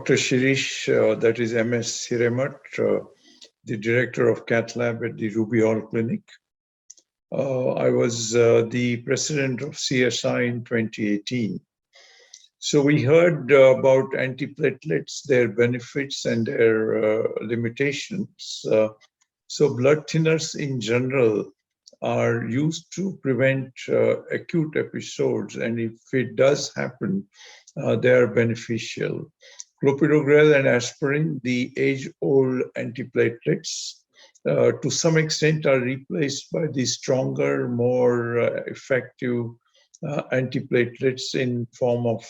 Dr. Shirish, that is MS Hiremath, the director of Cath Lab at the Ruby Hall Clinic. I was the president of CSI in 2018. So we heard about antiplatelets, their benefits and their limitations. So blood thinners in general are used to prevent acute episodes, and if it does happen, they are beneficial. Clopidogrel and aspirin, the age-old antiplatelets, to some extent are replaced by the stronger, more effective antiplatelets in form of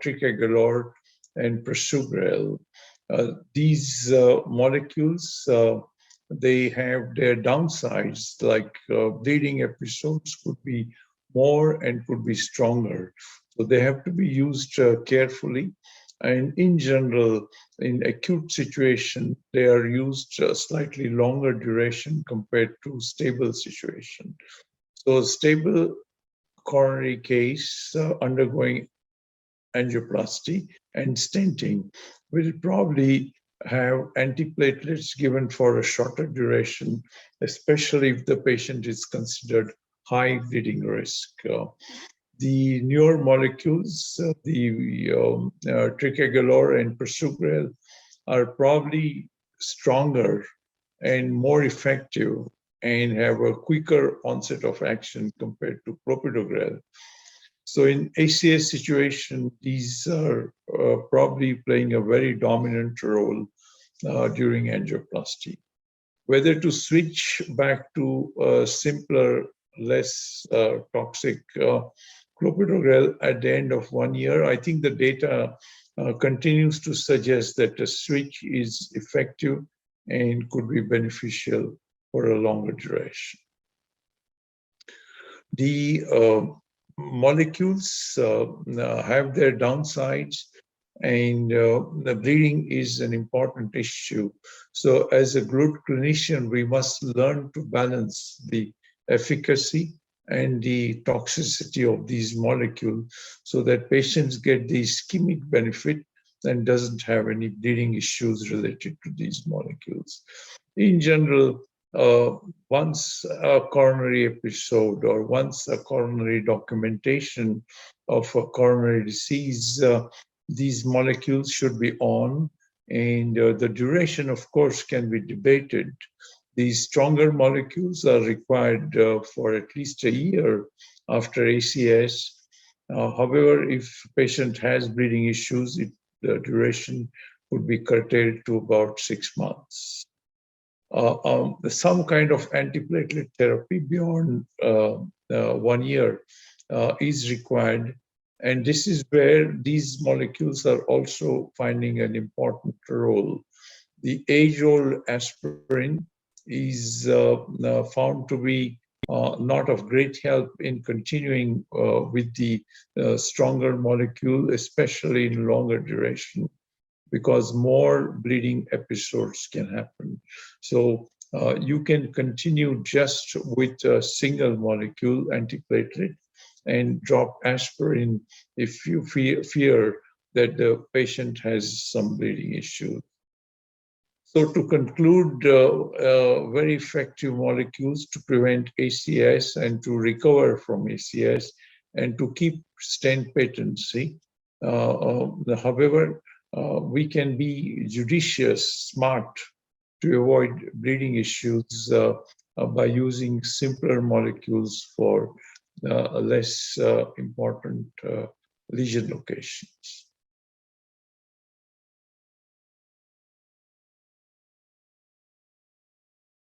ticagrelor and prasugrel. These molecules, they have their downsides, like bleeding episodes could be more and could be stronger. So they have to be used carefully. And in general, in acute situation, they are used slightly longer duration compared to stable situation. So stable coronary case undergoing angioplasty and stenting will probably have antiplatelets given for a shorter duration, especially if the patient is considered high bleeding risk. The newer molecules, the ticagrelor and prasugrel, are probably stronger and more effective and have a quicker onset of action compared to clopidogrel. So in ACS situation, these are probably playing a very dominant role during angioplasty. Whether to switch back to a simpler, less toxic clopidogrel at the end of 1 year, I think the data continues to suggest that a switch is effective and could be beneficial for a longer duration. The molecules have their downsides, and the bleeding is an important issue. So as a good clinician, we must learn to balance the efficacy and the toxicity of these molecules so that patients get the ischemic benefit and doesn't have any bleeding issues related to these molecules. In general, once a coronary episode or once a coronary documentation of a coronary disease, these molecules should be on, and the duration, of course, can be debated. These stronger molecules are required for at least a year after ACS. However, if patient has bleeding issues, the duration would be curtailed to about 6 months. Some kind of antiplatelet therapy beyond 1 year is required. And this is where these molecules are also finding an important role. The age-old aspirin is found to be not of great help in continuing with the stronger molecule, especially in longer duration, because more bleeding episodes can happen. So you can continue just with a single molecule antiplatelet and drop aspirin if you fear that the patient has some bleeding issue. So to conclude, very effective molecules to prevent ACS and to recover from ACS and to keep stent patency. However, we can be judicious, smart to avoid bleeding issues by using simpler molecules for less important lesion locations.